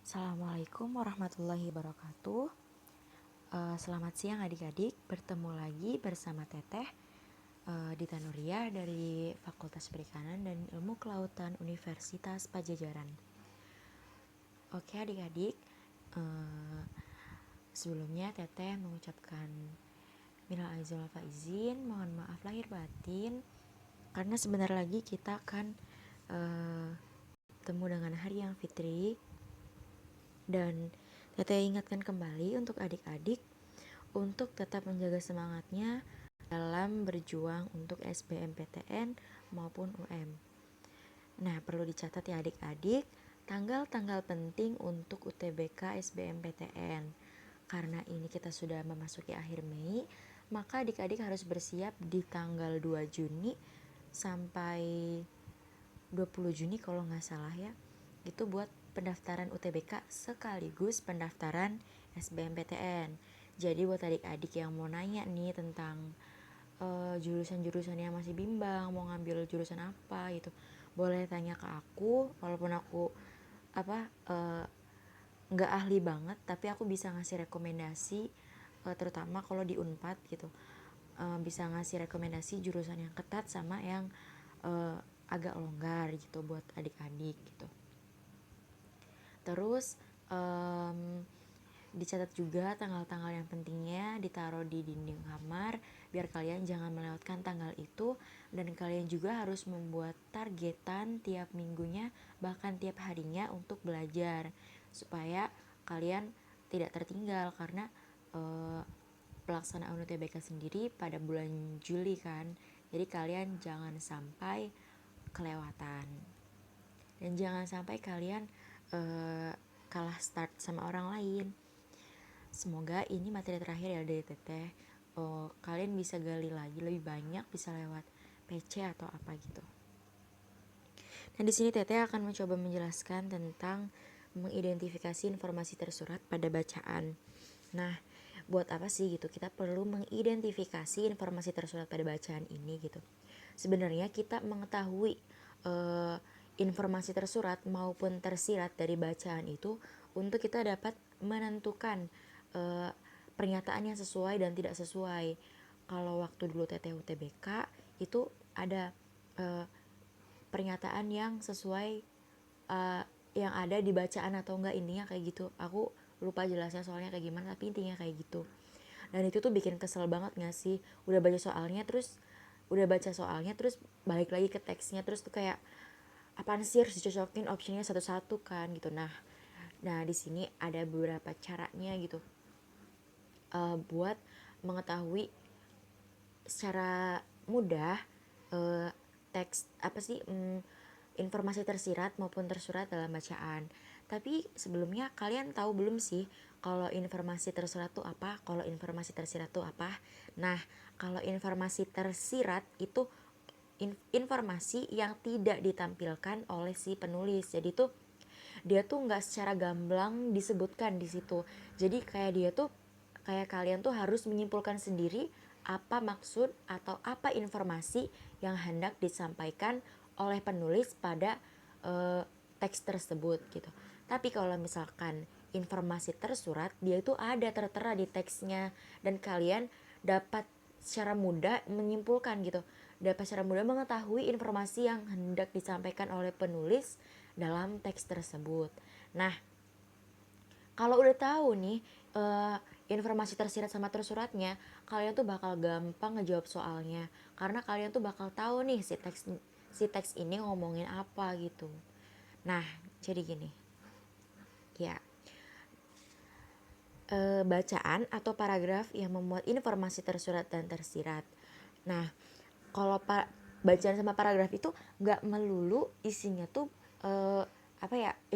Assalamualaikum warahmatullahi wabarakatuh. Selamat siang adik-adik, bertemu lagi bersama Teteh Dita Nuria dari Fakultas Perikanan dan Ilmu Kelautan Universitas Pajajaran. Oke adik-adik, sebelumnya Teteh mengucapkan minal aizin wal faizin, mohon maaf lahir batin, karena sebentar lagi kita akan bertemu dengan hari yang fitri. Dan Teteh ingatkan kembali untuk adik-adik untuk tetap menjaga semangatnya dalam berjuang untuk SBMPTN maupun UM. Nah, perlu dicatat ya adik-adik, tanggal-tanggal penting untuk UTBK SBMPTN. Karena ini kita sudah memasuki akhir Mei, maka adik-adik harus bersiap di tanggal 2 Juni sampai 20 Juni kalau nggak salah ya. Itu buat pendaftaran UTBK sekaligus pendaftaran SBMPTN. Jadi buat adik-adik yang mau nanya nih tentang jurusan-jurusan yang masih bimbang, mau ngambil jurusan apa gitu, boleh tanya ke aku. Walaupun aku nggak ahli banget, tapi aku bisa ngasih rekomendasi, terutama kalau di Unpad gitu, bisa ngasih rekomendasi jurusan yang ketat sama yang agak longgar gitu buat adik-adik gitu. Terus dicatat juga tanggal-tanggal yang pentingnya, ditaruh di dinding kamar biar kalian jangan melewatkan tanggal itu. Dan kalian juga harus membuat targetan tiap minggunya, bahkan tiap harinya untuk belajar supaya kalian tidak tertinggal, karena pelaksanaan UTBK sendiri pada bulan Juli kan. Jadi kalian jangan sampai kelewatan dan jangan sampai kalian kalah start sama orang lain. Semoga ini materi terakhir ya dari Teteh. Kalian bisa gali lagi lebih banyak, bisa lewat PC atau apa gitu. Nah, di sini Teteh akan mencoba menjelaskan tentang mengidentifikasi informasi tersurat pada bacaan. Nah, buat apa sih gitu kita perlu mengidentifikasi informasi tersurat pada bacaan ini gitu. Sebenarnya kita mengetahui informasi tersurat maupun tersirat dari bacaan itu untuk kita dapat menentukan pernyataan yang sesuai dan tidak sesuai. Kalau waktu dulu Teteh UTBK itu ada pernyataan yang sesuai yang ada di bacaan atau enggak, intinya kayak gitu. Aku lupa jelasnya soalnya kayak gimana, tapi intinya kayak gitu. Dan itu tuh bikin kesel banget gak sih, udah baca soalnya terus balik lagi ke teksnya, terus tuh kayak apaan sih harus dicocokin optionnya satu-satu kan gitu. Nah di sini ada beberapa caranya gitu, buat mengetahui secara mudah teks apa sih informasi tersirat maupun tersurat dalam bacaan. Tapi sebelumnya kalian tahu belum sih kalau informasi tersurat itu apa, kalau informasi tersirat itu apa? Nah, kalau informasi tersirat itu informasi yang tidak ditampilkan oleh si penulis. Jadi tuh dia tuh nggak secara gamblang disebutkan di situ. Jadi kayak dia tuh kayak kalian tuh harus menyimpulkan sendiri apa maksud atau apa informasi yang hendak disampaikan oleh penulis pada teks tersebut gitu. Tapi kalau misalkan informasi tersurat, dia itu ada tertera di teksnya dan kalian dapat secara mudah menyimpulkan gitu, dapat secara mudah mengetahui informasi yang hendak disampaikan oleh penulis dalam teks tersebut. Nah, kalau udah tahu nih informasi tersirat sama tersuratnya, kalian tuh bakal gampang ngejawab soalnya, karena kalian tuh bakal tahu nih si teks ini ngomongin apa gitu. Nah, jadi gini ya, bacaan atau paragraf yang memuat informasi tersurat dan tersirat. Nah, kalau bacaan sama paragraf itu nggak melulu isinya tuh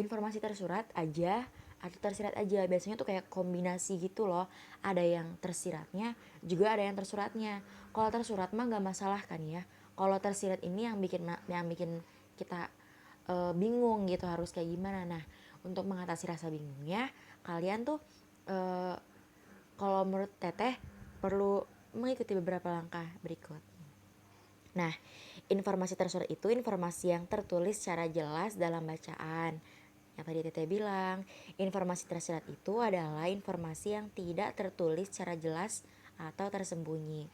informasi tersurat aja atau tersirat aja. Biasanya tuh kayak kombinasi gitu loh. Ada yang tersiratnya, juga ada yang tersuratnya. Kalau tersurat mah nggak masalah kan ya. Kalau tersirat ini yang bikin kita bingung gitu harus kayak gimana. Nah, untuk mengatasi rasa bingungnya, kalian tuh kalau menurut Teteh perlu mengikuti beberapa langkah berikut. Nah, informasi tersurat itu informasi yang tertulis secara jelas dalam bacaan. Yang tadi Teteh bilang, informasi tersirat itu adalah informasi yang tidak tertulis secara jelas atau tersembunyi.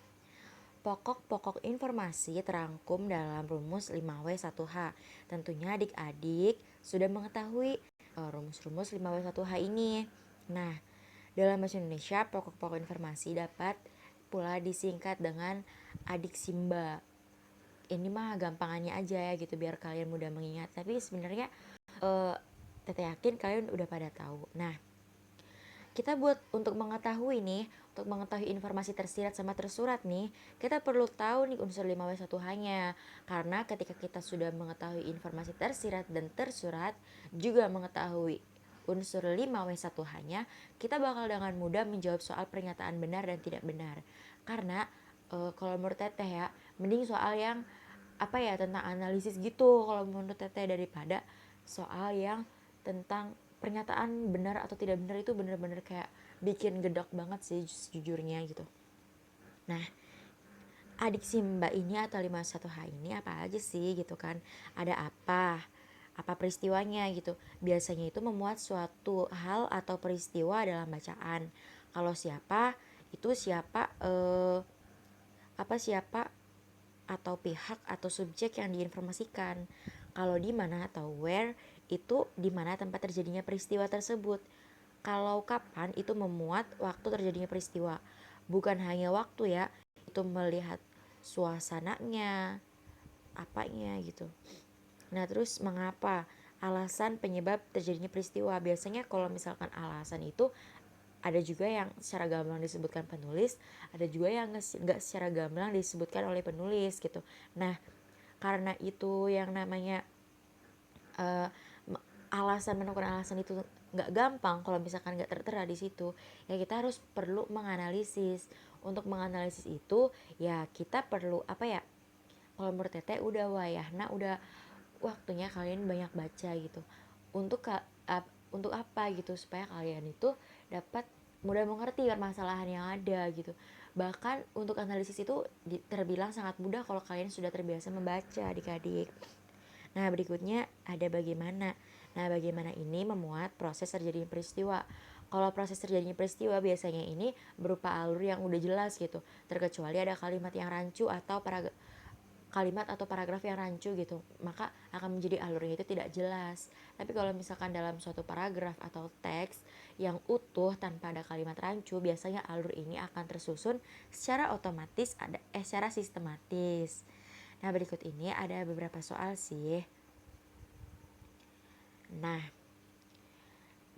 Pokok-pokok informasi terangkum dalam rumus 5W1H. Tentunya adik-adik sudah mengetahui rumus-rumus 5W1H ini. Nah, dalam bahasa Indonesia, pokok-pokok informasi dapat pula disingkat dengan adik Simba. Ini mah gampangannya aja ya gitu biar kalian mudah mengingat. Tapi sebenarnya Teteh yakin kalian udah pada tahu. Nah, kita untuk mengetahui nih, untuk mengetahui informasi tersirat sama tersurat nih, kita perlu tahu nih unsur 5W1H-nya. Karena ketika kita sudah mengetahui informasi tersirat dan tersurat, juga mengetahui unsur 5W1H-nya, kita bakal dengan mudah menjawab soal pernyataan benar dan tidak benar. Karena kalau menurut Teteh ya, mending soal yang apa ya tentang analisis gitu kalau menurut Teteh daripada soal yang tentang pernyataan benar atau tidak benar itu bener-bener kayak bikin gedok banget sih sejujurnya gitu. Nah, adik Simba ini atau 51H ini apa aja sih gitu kan? Ada apa peristiwanya gitu. Biasanya itu memuat suatu hal atau peristiwa dalam bacaan. Kalau siapa itu siapa siapa atau pihak atau subjek yang diinformasikan. Kalau di mana atau where itu di mana tempat terjadinya peristiwa tersebut. Kalau kapan itu memuat waktu terjadinya peristiwa. Bukan hanya waktu ya, itu melihat suasananya, apanya gitu. Nah, terus mengapa? Alasan penyebab terjadinya peristiwa. Biasanya kalau misalkan alasan itu ada juga yang secara gamblang disebutkan penulis, ada juga yang nggak secara gamblang disebutkan oleh penulis gitu. Nah, karena itu yang namanya uh, alasan menemukan alasan itu nggak gampang kalau misalkan nggak tertera di situ, ya kita harus perlu menganalisis. Untuk menganalisis itu ya kita perlu apa ya, kalau menurut Teteh udah wayahna udah waktunya kalian banyak baca gitu untuk untuk apa gitu supaya kalian itu dapat mudah mengerti permasalahan yang ada gitu. Bahkan untuk analisis itu terbilang sangat mudah kalau kalian sudah terbiasa membaca adik-adik. Nah, berikutnya ada bagaimana. Nah, bagaimana ini memuat proses terjadinya peristiwa. Kalau proses terjadinya peristiwa biasanya ini berupa alur yang udah jelas gitu, terkecuali ada kalimat yang rancu atau kalimat atau paragraf yang rancu gitu, maka akan menjadi alurnya itu tidak jelas. Tapi kalau misalkan dalam suatu paragraf atau teks yang utuh tanpa ada kalimat rancu, biasanya alur ini akan tersusun secara otomatis, secara sistematis. Nah, berikut ini ada beberapa soal sih. Nah,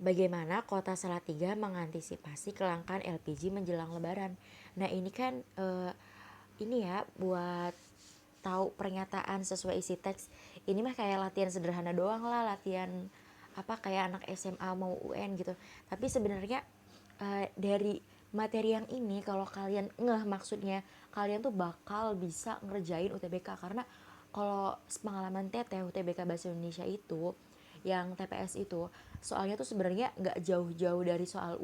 bagaimana Kota Salatiga mengantisipasi kelangkaan LPG menjelang Lebaran? Nah, ini kan ini ya buat tahu pernyataan sesuai isi teks. Ini mah kayak latihan sederhana doang lah, latihan apa kayak anak SMA mau UN gitu. Tapi sebenarnya dari materi yang ini kalau kalian maksudnya kalian tuh bakal bisa ngerjain UTBK. Karena kalau pengalaman Teteh UTBK Bahasa Indonesia itu yang TPS itu soalnya tuh sebenarnya nggak jauh-jauh dari soal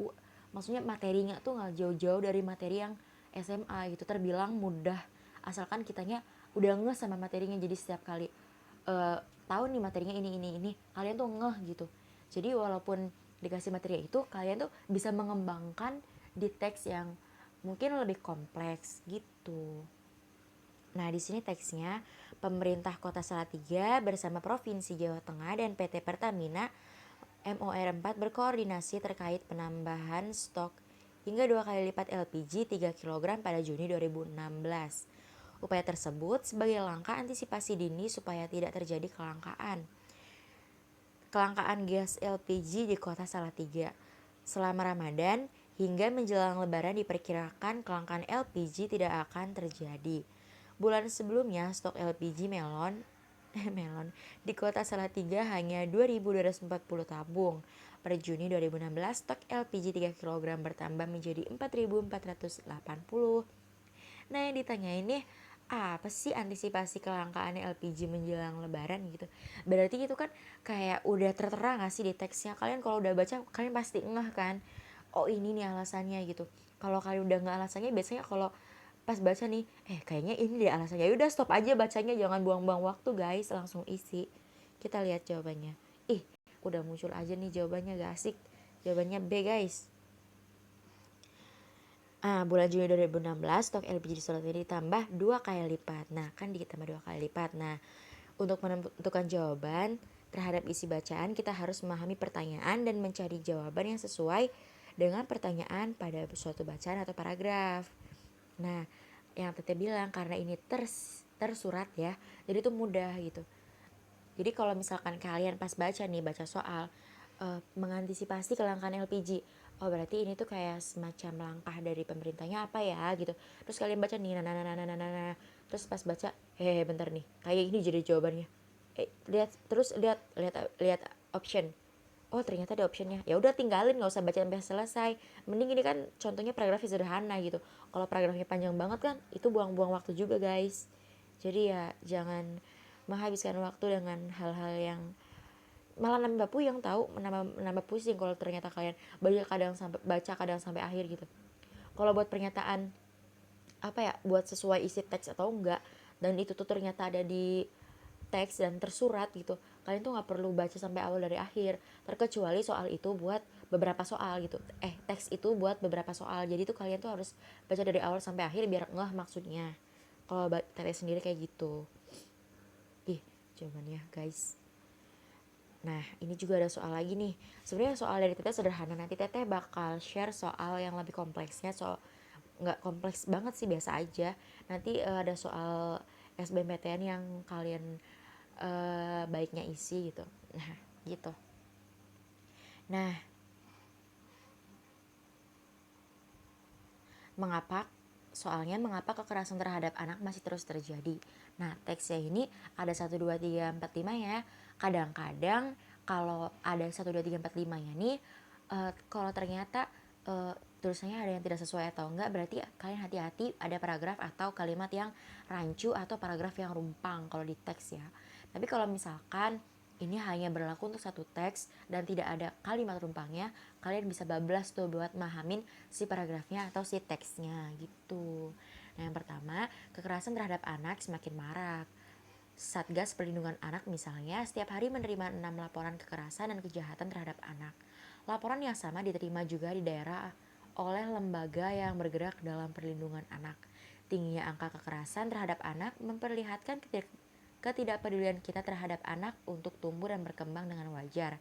maksudnya materinya tuh nggak jauh-jauh dari materi yang SMA gitu, terbilang mudah asalkan kitanya udah sama materinya. Jadi setiap kali tahu nih materinya ini kalian tuh gitu. Jadi walaupun dikasih materi itu kalian tuh bisa mengembangkan di teks yang mungkin lebih kompleks gitu. Nah, di sini teksnya, pemerintah Kota Salatiga bersama Provinsi Jawa Tengah dan PT Pertamina MOR 4 berkoordinasi terkait penambahan stok hingga 2 kali lipat LPG 3 kg pada Juni 2016. Upaya tersebut sebagai langkah antisipasi dini supaya tidak terjadi kelangkaan gas LPG di Kota Salatiga. Selama Ramadan hingga menjelang Lebaran diperkirakan kelangkaan LPG tidak akan terjadi. Bulan sebelumnya stok LPG melon di Kota Salatiga hanya 2.240 tabung. Per Juni 2016 stok LPG 3 kg bertambah menjadi 4.480. Nah, yang ditanya ini apa sih antisipasi kelangkaan LPG menjelang Lebaran gitu? Berarti itu kan kayak udah tertera gak sih di teksnya? Kalian kalau udah baca kalian pasti ngeh kan? Oh, ini nih alasannya gitu. Kalau kalian udah nggak alasannya, biasanya kalau pas baca nih kayaknya ini deh alasannya, udah stop aja bacanya, jangan buang-buang waktu guys, langsung isi. Kita lihat jawabannya. udah muncul aja nih jawabannya, gak asik. Jawabannya B guys. Bulan Juni 2016 stok LPG di Solo ini ditambah 2 kali lipat. Nah, kan ditambah 2 kali lipat. Nah, untuk menentukan jawaban terhadap isi bacaan, kita harus memahami pertanyaan dan mencari jawaban yang sesuai dengan pertanyaan pada suatu bacaan atau paragraf. Nah, yang Tete bilang karena ini tersurat ya, jadi itu mudah gitu. Jadi kalau misalkan kalian pas baca soal mengantisipasi kelangkaan LPG, oh berarti ini tuh kayak semacam langkah dari pemerintahnya apa ya gitu. Terus kalian baca nih, nah, terus pas baca, bentar nih, kayak ini jadi jawabannya. Lihat terus lihat option. Oh ternyata ada optionnya. Ya udah tinggalin, nggak usah baca sampai selesai. Mending ini kan contohnya paragrafnya sederhana gitu. Kalau paragrafnya panjang banget kan, itu buang-buang waktu juga guys. Jadi ya jangan menghabiskan waktu dengan hal-hal yang malah nambah puyeng, tahu, menambah pusing kalau ternyata kalian baca kadang sampai akhir gitu. Kalau buat pernyataan apa ya, buat sesuai isi teks atau enggak, dan itu tuh ternyata ada di teks dan tersurat gitu, kalian tuh nggak perlu baca sampai awal dari akhir, terkecuali soal itu buat beberapa soal gitu, teks itu buat beberapa soal, jadi tuh kalian tuh harus baca dari awal sampai akhir biar ngeh maksudnya. Kalau tete sendiri kayak gitu. Jawabannya guys. Nah, ini juga ada soal lagi nih. Sebenarnya soal dari Teteh sederhana. Nanti Teteh bakal share soal yang lebih kompleksnya. Nggak kompleks banget sih, biasa aja. Nanti ada soal SBMPTN yang kalian baiknya isi gitu. Nah, gitu. Nah, mengapa kekerasan terhadap anak masih terus terjadi. Nah, teksnya ini ada 1, 2, 3, 4, 5 ya. Kadang-kadang kalau ada 1, 2, 3, 4, 5 nya nih, kalau ternyata tulisannya ada yang tidak sesuai atau enggak, berarti kalian hati-hati ada paragraf atau kalimat yang rancu atau paragraf yang rumpang kalau di teks ya. Tapi kalau misalkan ini hanya berlaku untuk satu teks dan tidak ada kalimat rumpangnya, kalian bisa bablas tuh buat mahamin si paragrafnya atau si teksnya gitu. Nah, yang pertama, kekerasan terhadap anak semakin marak. Satgas Perlindungan Anak misalnya setiap hari menerima 6 laporan kekerasan dan kejahatan terhadap anak. Laporan yang sama diterima juga di daerah oleh lembaga yang bergerak dalam perlindungan anak. Tingginya angka kekerasan terhadap anak memperlihatkan ketidakpedulian kita terhadap anak untuk tumbuh dan berkembang dengan wajar,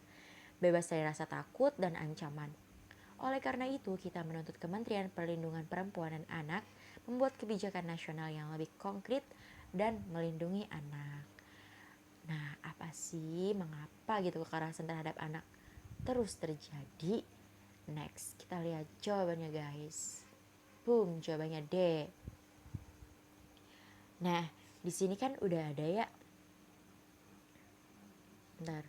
bebas dari rasa takut dan ancaman. Oleh karena itu, kita menuntut Kementerian Perlindungan Perempuan dan Anak membuat kebijakan nasional yang lebih konkret dan melindungi anak. Nah, apa sih, mengapa gitu kekerasan terhadap anak terus terjadi? Next, kita lihat jawabannya guys. Boom, jawabannya D. Nah, di sini kan udah ada ya. Bentar.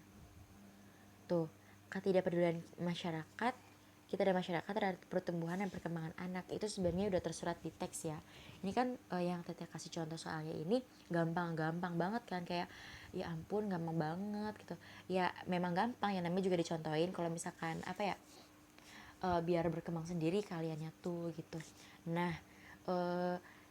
Tuh, ketidakpedulian masyarakat kita dan masyarakat terhadap pertumbuhan dan perkembangan anak itu sebenarnya udah tersurat di teks ya. Ini kan yang Teteh kasih contoh soalnya ini gampang banget kan, kayak ya ampun gampang banget gitu. Ya memang gampang ya, namanya juga dicontohin kalau misalkan apa ya, biar berkembang sendiri kaliannya tuh gitu. Nah,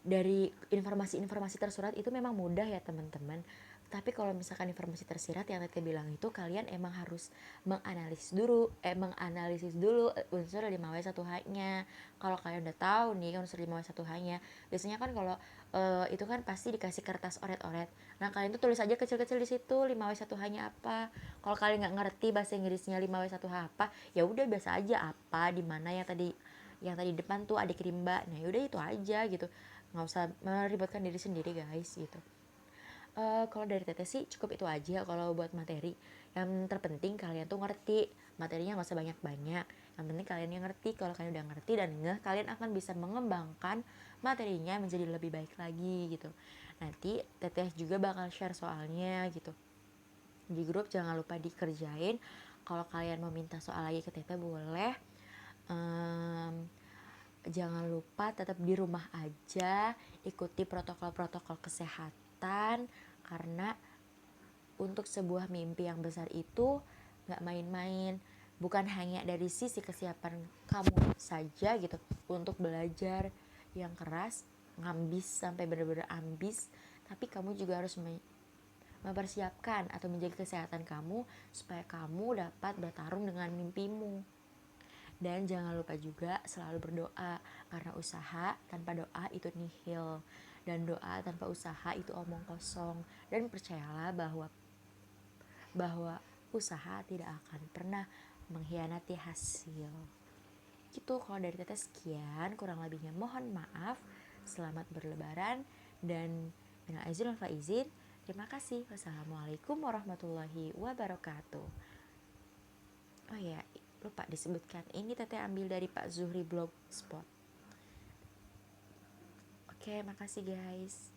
dari informasi-informasi tersurat itu memang mudah ya teman-teman. Tapi kalau misalkan informasi tersirat yang Tete bilang itu, kalian emang harus menganalisis dulu unsur 5W1H-nya. Kalau kalian udah tahu nih unsur 5W1H-nya, biasanya kan kalau itu kan pasti dikasih kertas oret-oret. Nah, kalian tuh tulis aja kecil-kecil di situ 5W1H-nya apa. Kalau kalian nggak ngerti bahasa Inggrisnya 5W1H apa, ya udah biasa aja apa di mana yang tadi depan tuh adik rimba. Nah, yaudah itu aja gitu. Nggak usah meribetkan diri sendiri guys gitu. Kalau dari Teteh sih cukup itu aja kalau buat materi. Yang terpenting kalian tuh ngerti, materinya nggak usah banyak-banyak. Yang penting kalian yang ngerti. Kalau kalian udah ngerti dan ngeh, kalian akan bisa mengembangkan materinya menjadi lebih baik lagi gitu. Nanti Teteh juga bakal share soalnya gitu di grup, jangan lupa dikerjain. Kalau kalian mau minta soal lagi ke Teteh boleh. Jangan lupa tetap di rumah aja, ikuti protokol-protokol kesehatan, karena untuk sebuah mimpi yang besar itu gak main-main. Bukan hanya dari sisi kesiapan kamu saja gitu untuk belajar yang keras, ngambis sampai benar-benar ambis, tapi kamu juga harus mempersiapkan atau menjaga kesehatan kamu supaya kamu dapat bertarung dengan mimpimu. Dan jangan lupa juga selalu berdoa, karena usaha tanpa doa itu nihil, dan doa tanpa usaha itu omong kosong. Dan percayalah bahwa usaha tidak akan pernah mengkhianati hasil. Gitu, kalau dari Teteh sekian, kurang lebihnya mohon maaf. Selamat berlebaran dan minal aizin wal faizin. Terima kasih. Wassalamualaikum warahmatullahi wabarakatuh. Oh ya, lupa disebutkan, ini Teteh ambil dari Pak Zuhri Blogspot. Oke, makasih guys.